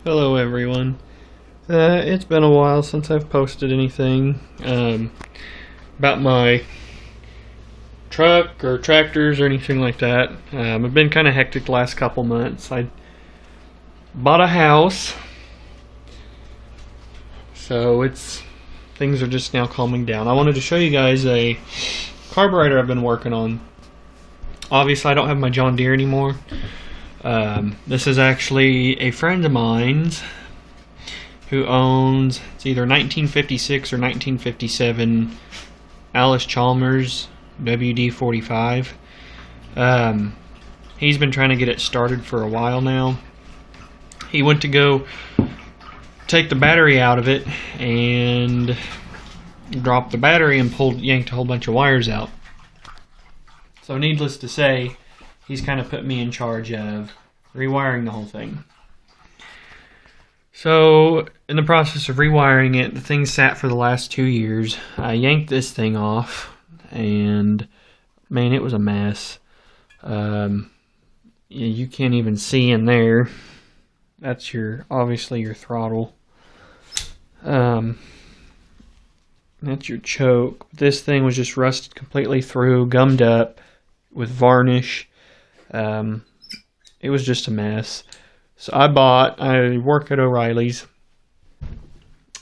Hello everyone. It's been a while since I've posted anything about my truck or tractors or anything like that. I've been kind of hectic the last couple months. I bought a house, so things are just now calming down. I wanted to show you guys a carburetor I've been working on. Obviously, I don't have my John Deere anymore. This is actually a friend of mine's who owns, it's either 1956 or 1957 Allis Chalmers WD-45. He's been trying to get it started for a while now. He went to go take the battery out of it and dropped the battery and yanked a whole bunch of wires out. So needless to say, he's kind of put me in charge of rewiring the whole thing. So, in the process of rewiring it, the thing sat for the last 2 years. I yanked this thing off, and man, it was a mess. You can't even see in there. That's obviously your throttle. That's your choke. This thing was just rusted completely through, gummed up with varnish. It was just a mess. So I work at O'Reilly's,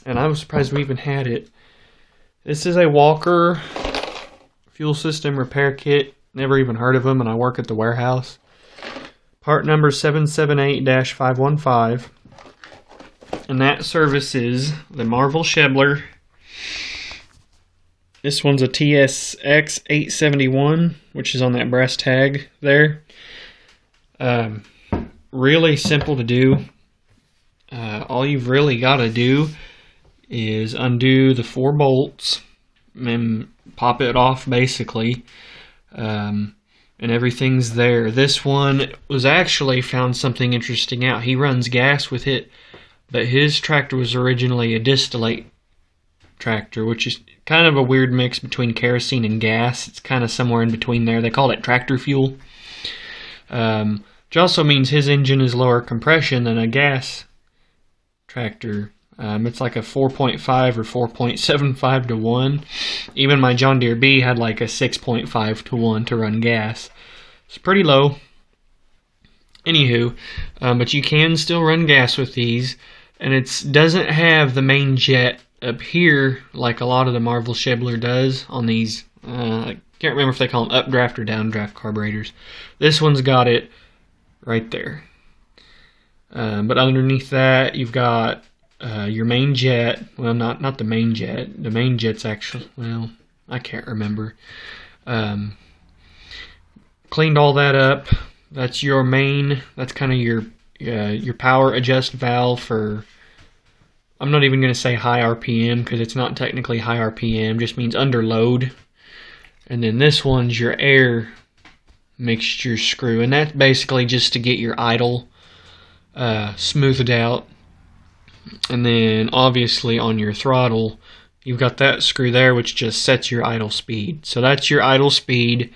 and I was surprised we even had it. This is a Walker fuel system repair kit. Never even heard of them, and I work at the warehouse. Part number 778-515. And that services the Marvel Shebler. This one's a TSX 871, which is on that brass tag there. Really simple to do. All you've really got to do is undo the 4 bolts and pop it off basically, and everything's there. This one was actually found something interesting out. He runs gas with it, but his tractor was originally a distillate tractor, which is kind of a weird mix between kerosene and gas. It's kind of somewhere in between there. They call it tractor fuel. Which also means his engine is lower compression than a gas tractor. It's like a 4.5 or 4.75 to 1. Even my John Deere B had like a 6.5 to 1 to run gas. It's pretty low. Anywho, but you can still run gas with these, and it doesn't have the main jet up here like a lot of the Marvel Shebler does on these. I can't remember if they call them updraft or downdraft carburetors. This one's got it right there. But underneath that, you've got your main jet. Well, not the main jet. The main jet's actually, well, I can't remember. Cleaned all that up. That's your main. That's kind of your power adjust valve for. I'm not even going to say high RPM because it's not technically high RPM. Just means under load. And then this one's your air mixture screw, and that's basically just to get your idle smoothed out. And then obviously on your throttle you've got that screw there, which just sets your idle speed. So that's your idle speed.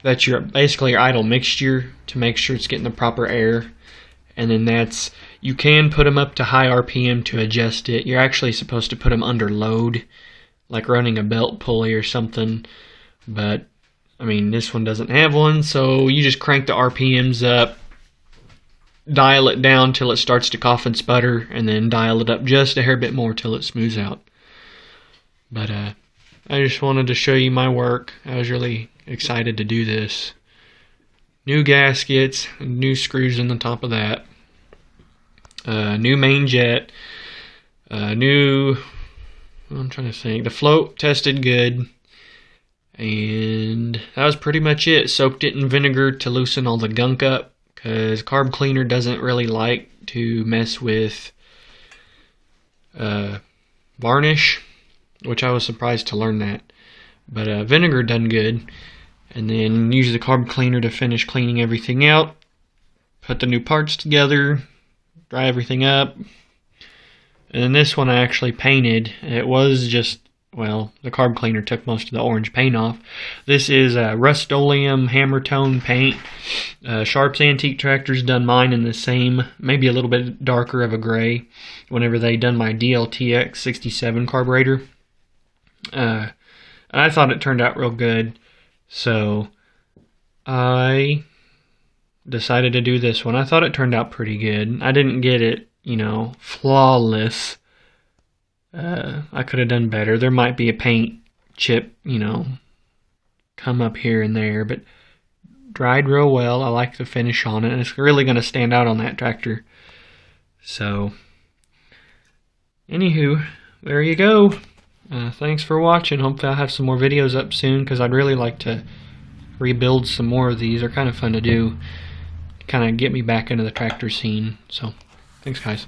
That's basically your idle mixture to make sure it's getting the proper air. And then you can put them up to high RPM to adjust it. You're actually supposed to put them under load, like running a belt pulley or something. But I mean, this one doesn't have one, so you just crank the RPMs up, dial it down till it starts to cough and sputter, and then dial it up just a hair bit more till it smooths out. But I just wanted to show you my work. I was really excited to do this. New gaskets, new screws in the top of that, new main jet, I'm trying to think, the float tested good. And that was pretty much it. Soaked it in vinegar to loosen all the gunk up, because carb cleaner doesn't really like to mess with varnish, which I was surprised to learn that. But vinegar done good. And then use the carb cleaner to finish cleaning everything out. Put the new parts together, dry everything up. And then this one I actually painted. It was just well, the carb cleaner took most of the orange paint off. This is Rust-Oleum hammer tone paint. Sharp's Antique Tractor's done mine in the same, maybe a little bit darker of a gray, whenever they done my DLTX 67 carburetor. I thought it turned out real good, so I decided to do this one. I thought it turned out pretty good. I didn't get it, flawless. I could have done better. There might be a paint chip, come up here and there, but dried real well. I like the finish on it, and it's really going to stand out on that tractor. So, anywho, there you go. Thanks for watching. Hopefully I'll have some more videos up soon, because I'd really like to rebuild some more of these. They're kind of fun to do. Kind of get me back into the tractor scene. So, thanks guys.